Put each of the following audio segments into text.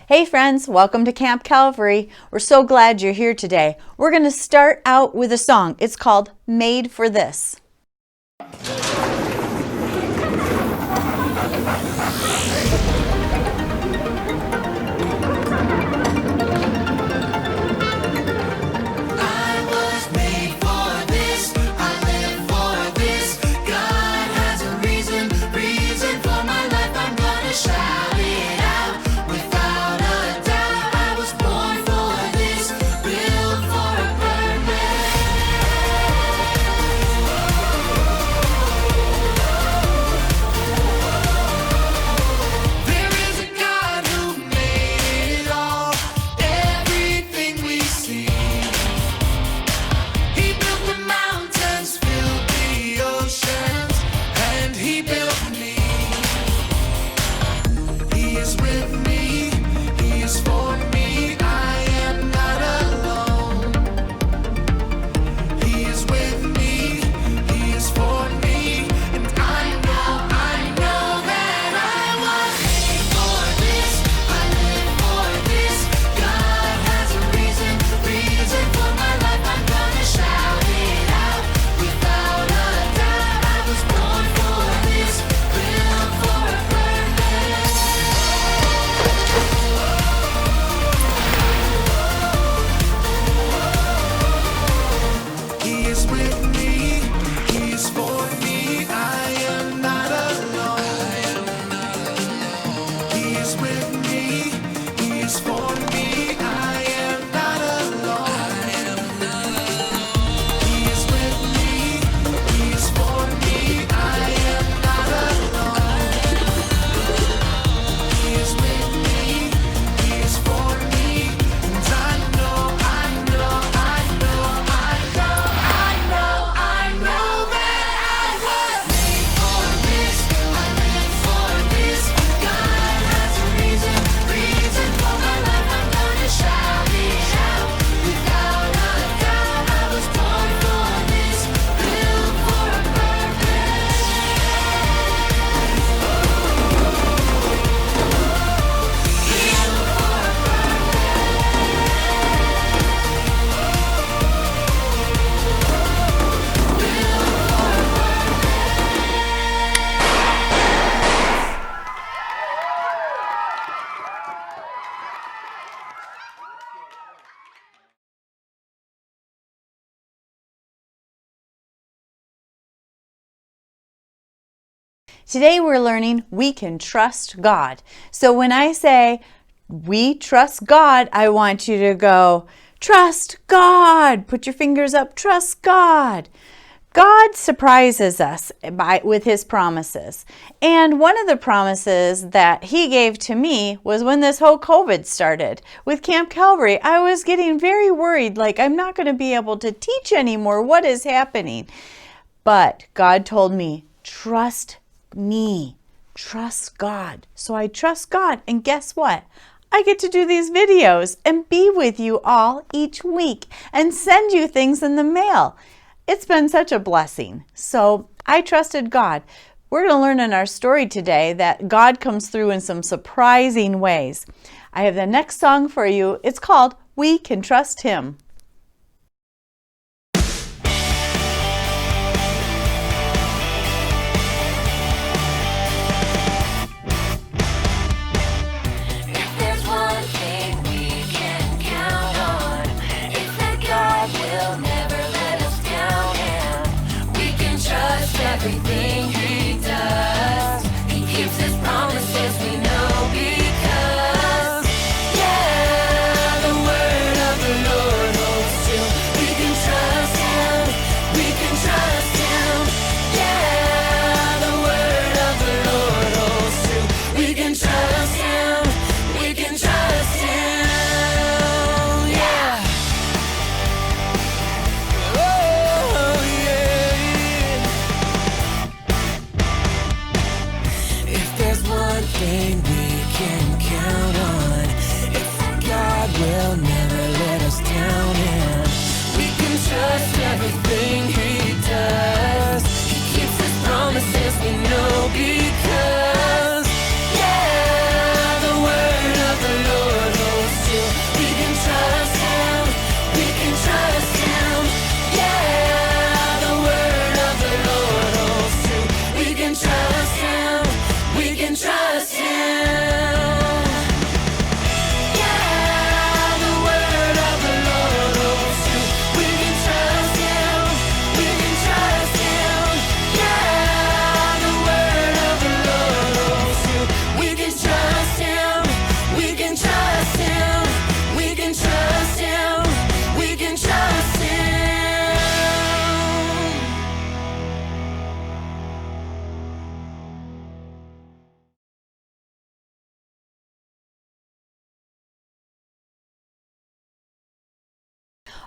Hey friends, welcome to Camp Calvary. We're so glad you're here today. We're going to start out with a song. It's called Made for This. Today we're learning we can trust God. So when I say we trust God, I want you to go, trust God. Put your fingers up, trust God. God surprises us with His promises. And one of the promises that He gave to me was when this whole COVID started with Camp Calvary. I was getting very worried, like I'm not going to be able to teach anymore. What is happening? But God told me, trust me, trust God. So I trust God, and guess what? I get to do these videos and be with you all each week and send you things in the mail. It's been such a blessing. So I trusted God. We're going to learn in our story today that God comes through in some surprising ways. I have the next song for you. It's called We Can Trust Him. Everything He does, He keeps His promises, we know because, yeah, the word of the Lord holds true. We can trust Him, we can trust Him, yeah, the word of the Lord holds true. We can trust Him, we can trust Him, yeah. Oh, yeah.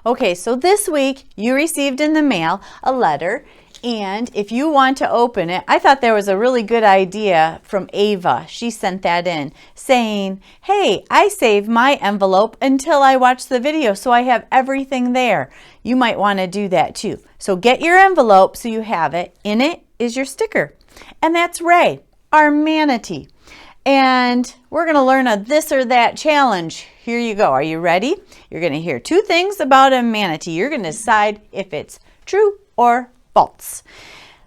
Okay, so this week you received in the mail a letter, and if you want to open it, I thought there was a really good idea from Ava. She sent that in saying, hey, I save my envelope until I watch the video so I have everything there. You might want to do that too. So get your envelope so you have it. In it is your sticker. And that's Ray, our manatee. And we're going to learn a this or that challenge. Here you go. Are you ready? You're going to hear 2 things about a manatee. You're going to decide if it's true or false.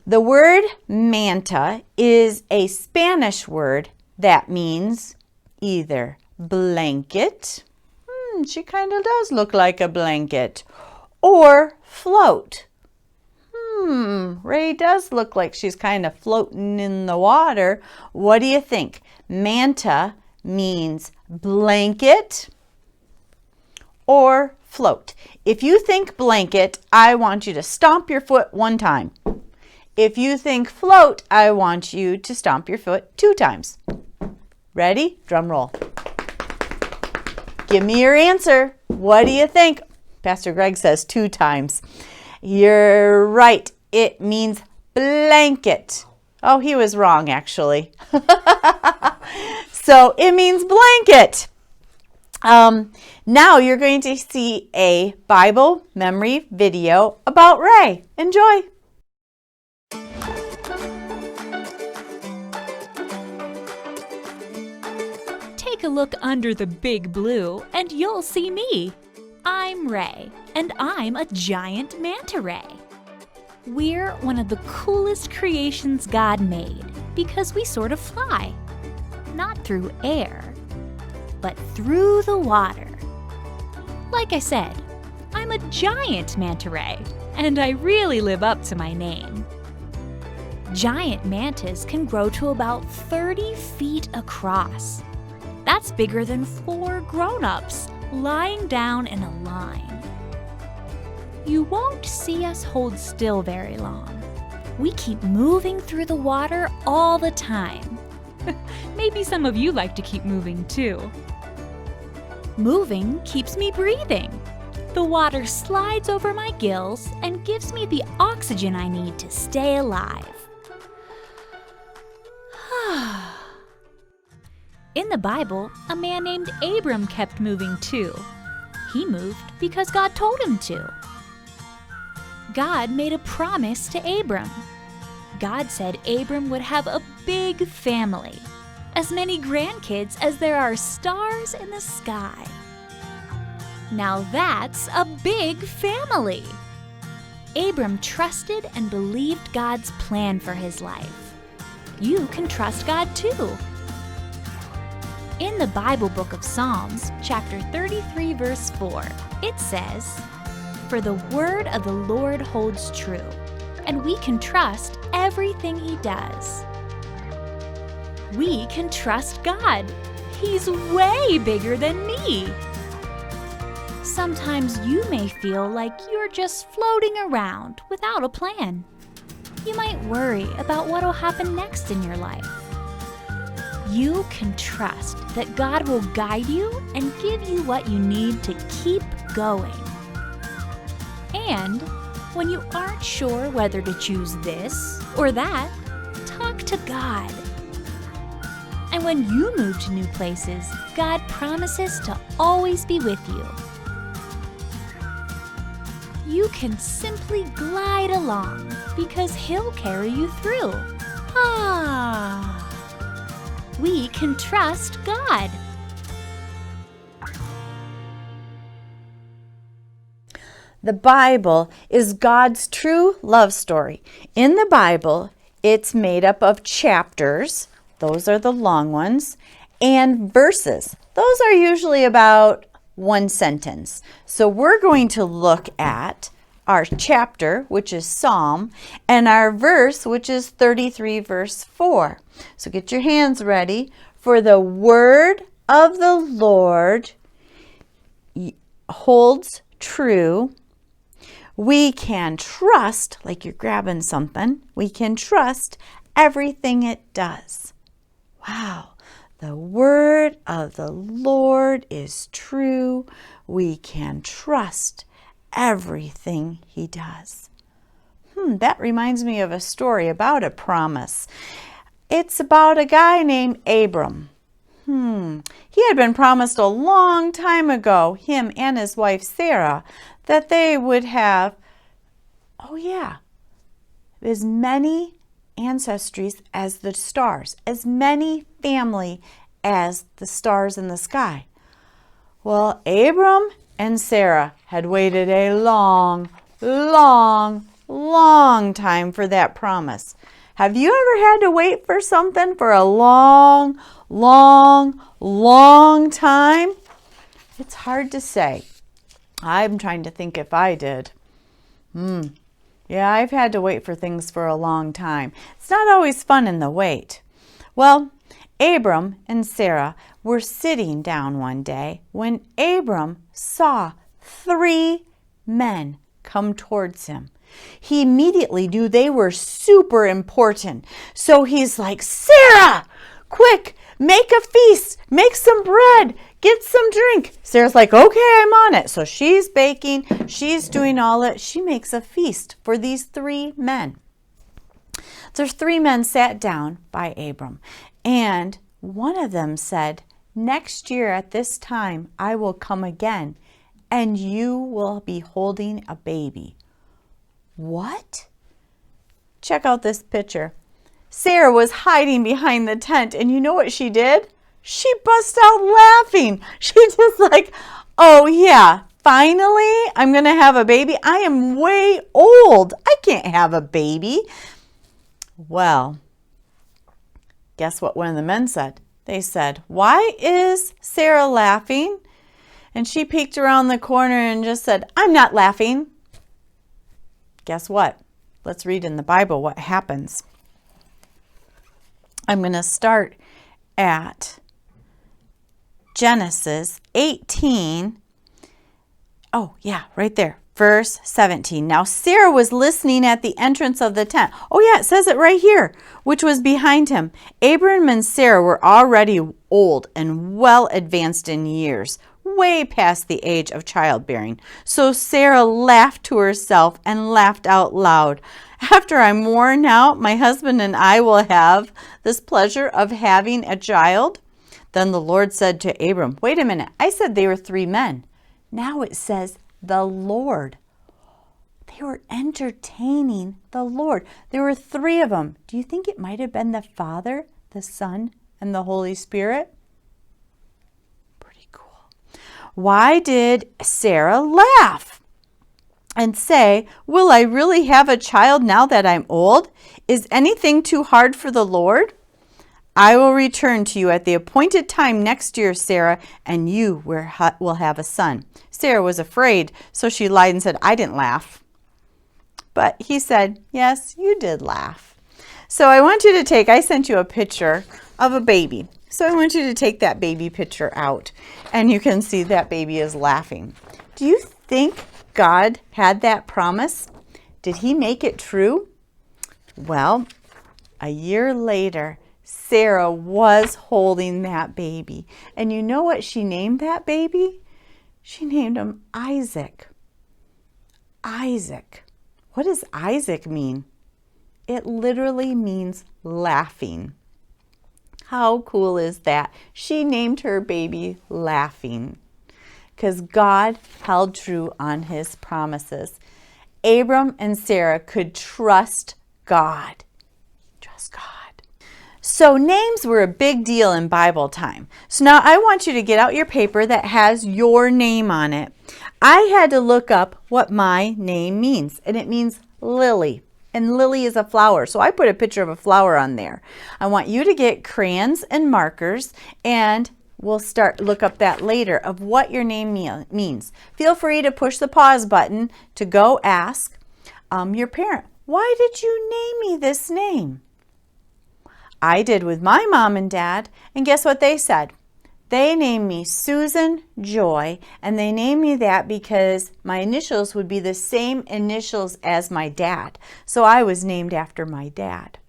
The word manta is a Spanish word that means either blanket, she kind of does look like a blanket, or float. Ray does look like she's kind of floating in the water. What do you think? Manta means blanket or float. If you think blanket, I want you to stomp your foot 1 time. If you think float, I want you to stomp your foot 2 times. Ready? Drum roll. Give me your answer. What do you think? Pastor Greg says 2 times. You're right. It means blanket. Oh, he was wrong, actually. So it means blanket. Now you're going to see a Bible memory video about Ray. Enjoy. Take a look under the big blue and you'll see me. I'm Ray, and I'm a giant manta ray. We're one of the coolest creations God made because we sort of fly. Not through air, but through the water. Like I said, I'm a giant manta ray, and I really live up to my name. Giant mantas can grow to about 30 feet across. That's bigger than 4 grown-ups lying down in a line. You won't see us hold still very long. We keep moving through the water all the time. Maybe some of you like to keep moving too. Moving keeps me breathing. The water slides over my gills and gives me the oxygen I need to stay alive. In the Bible, a man named Abram kept moving too. He moved because God told him to. God made a promise to Abram. God said Abram would have a big family, as many grandkids as there are stars in the sky. Now that's a big family. Abram trusted and believed God's plan for his life. You can trust God too. In the Bible book of Psalms, chapter 33, verse 4, it says, "For the word of the Lord holds true, and we can trust everything He does." We can trust God. He's way bigger than me. Sometimes you may feel like you're just floating around without a plan. You might worry about what will happen next in your life. You can trust that God will guide you and give you what you need to keep going. And when you aren't sure whether to choose this or that, talk to God. And when you move to new places, God promises to always be with you. You can simply glide along because He'll carry you through. We can trust God. The Bible is God's true love story. In the Bible, it's made up of chapters, those are the long ones, and verses. Those are usually about 1 sentence. So we're going to look at our chapter, which is Psalm, and our verse, which is 33 verse 4. So get your hands ready. For the word of the Lord holds true. We can trust, like you're grabbing something, we can trust everything it does. Wow. The word of the Lord is true. We can trust everything he does. That reminds me of a story about a promise. It's about a guy named Abram. He had been promised a long time ago, him and his wife Sarah, that they would have, as many ancestries as the stars, as many family as the stars in the sky. Well, Abram and Sarah had waited a long, long, long time for that promise. Have you ever had to wait for something for a long, long, long time? It's hard to say. I'm trying to think if I did. Yeah, I've had to wait for things for a long time. It's not always fun in the wait. Well, Abram and Sarah were sitting down one day when Abram saw 3 men come towards him. He immediately knew they were super important. So he's like, Sarah, quick, make a feast, make some bread, get some drink. Sarah's like, okay, I'm on it. So she's baking, she's doing all it. She makes a feast for these 3 men. So 3 men sat down by Abram, and one of them said, next year at this time, I will come again, and you will be holding a baby. What? Check out this picture. Sarah was hiding behind the tent, and you know what she did? She bust out laughing. She just like, oh yeah, finally I'm going to have a baby. I am way old. I can't have a baby. Well, guess what one of the men said? They said, why is Sarah laughing? And she peeked around the corner and just said, I'm not laughing. Guess what? Let's read in the Bible what happens. I'm going to start at Genesis 18. Oh, yeah, right there. Verse 17. Now Sarah was listening at the entrance of the tent. Oh, yeah, it says it right here, which was behind him. Abram and Sarah were already old and well advanced in years, way past the age of childbearing. So Sarah laughed to herself and laughed out loud. After I'm worn out, my husband and I will have this pleasure of having a child. Then the Lord said to Abram, wait a minute, I said they were 3 men. Now it says the Lord. They were entertaining the Lord. There were 3 of them. Do you think it might have been the Father, the Son, and the Holy Spirit? Pretty cool. Why did Sarah laugh and say, will I really have a child now that I'm old? Is anything too hard for the Lord? I will return to you at the appointed time next year, Sarah, and you will have a son. Sarah was afraid, so she lied and said, I didn't laugh. But he said, yes, you did laugh. So I sent you a picture of a baby. So I want you to take that baby picture out, and you can see that baby is laughing. Do you think God had that promise? Did he make it true? Well, a year later, Sarah was holding that baby. And you know what she named that baby? She named him Isaac. Isaac. What does Isaac mean? It literally means laughing. How cool is that? She named her baby Laughing because God held true on his promises. Abram and Sarah could trust God. Trust God. So names were a big deal in Bible time. So now I want you to get out your paper that has your name on it. I had to look up what my name means, and it means lily. And lily is a flower, so I put a picture of a flower on there. I want you to get crayons and markers, and we'll look up that later of what your name means. Feel free to push the pause button to go ask your parent, why did you name me this name? I did with my mom and dad, and guess what they said? They named me Susan Joy, and they named me that because my initials would be the same initials as my dad. So I was named after my dad.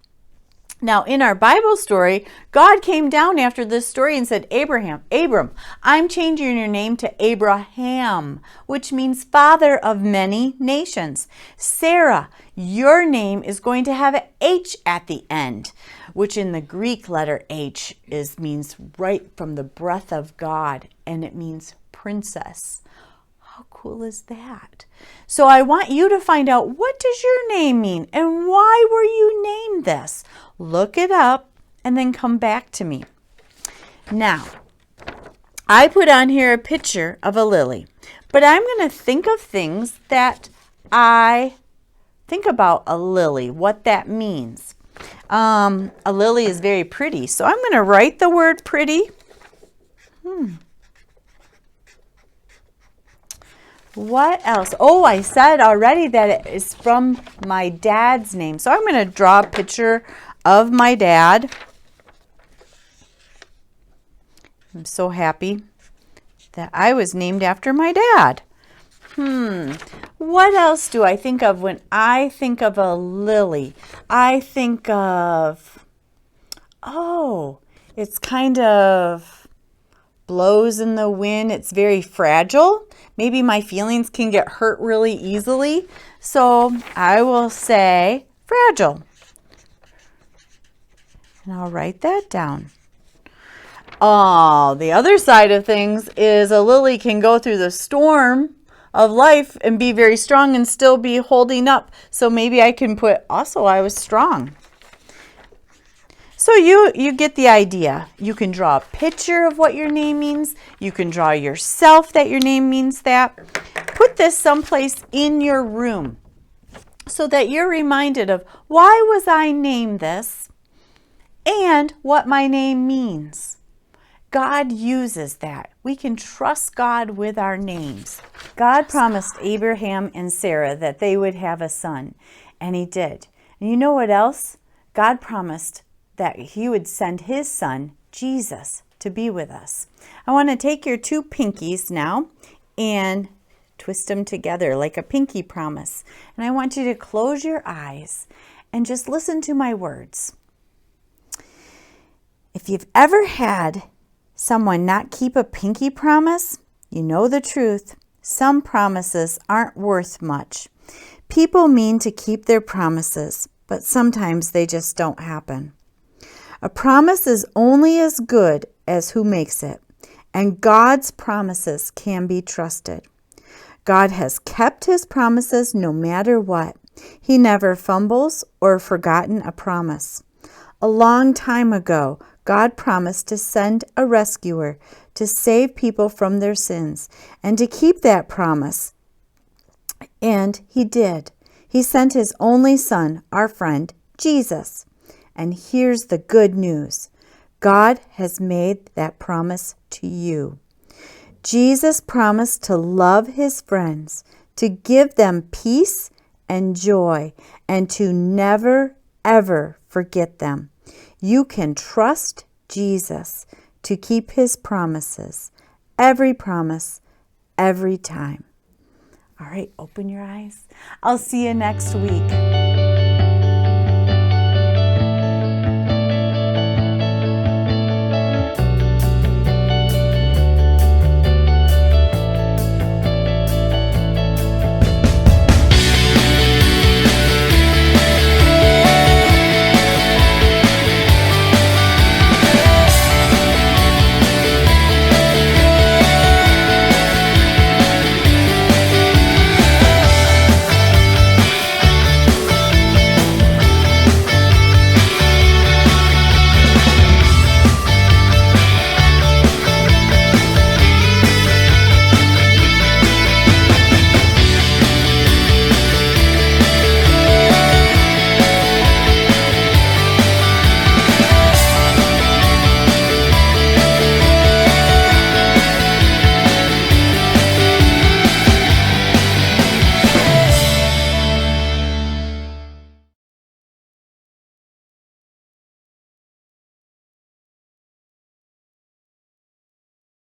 Now, in our Bible story, God came down after this story and said, Abram, I'm changing your name to Abraham, which means father of many nations. Sarah, your name is going to have an H at the end, which in the Greek letter H means right from the breath of God, and it means princess. How cool is that? So I want you to find out, what does your name mean and why were you named this? Look it up and then come back to me. Now, I put on here a picture of a lily, but I'm going to think of things that I think about a lily, what that means. A lily is very pretty, so I'm going to write the word pretty. What else? Oh, I said already that it is from my dad's name. So I'm going to draw a picture of my dad. I'm so happy that I was named after my dad. What else do I think of when I think of a lily? I think of, it's kind of blows in the wind. It's very fragile. Maybe my feelings can get hurt really easily. So I will say fragile. And I'll write that down. The other side of things is a lily can go through the storm of life and be very strong and still be holding up. So maybe I can put also I was strong. So you get the idea. You can draw a picture of what your name means. You can draw yourself that your name means that. Put this someplace in your room so that you're reminded of why was I named this and what my name means. God uses that. We can trust God with our names. God promised Abraham and Sarah that they would have a son, and he did. And you know what else? God promised that he would send his son, Jesus, to be with us. I want to take your two pinkies now and twist them together like a pinky promise. And I want you to close your eyes and just listen to my words. If you've ever had someone not keep a pinky promise, you know the truth. Some promises aren't worth much. People mean to keep their promises, but sometimes they just don't happen. A promise is only as good as who makes it, and God's promises can be trusted. God has kept his promises no matter what. He never fumbles or forgotten a promise. A long time ago, God promised to send a rescuer to save people from their sins and to keep that promise. And he did. He sent his only son, our friend, Jesus. And here's the good news. God has made that promise to you. Jesus promised to love his friends, to give them peace and joy, and to never, ever forget them. You can trust Jesus to keep his promises, every promise, every time. All right, open your eyes. I'll see you next week.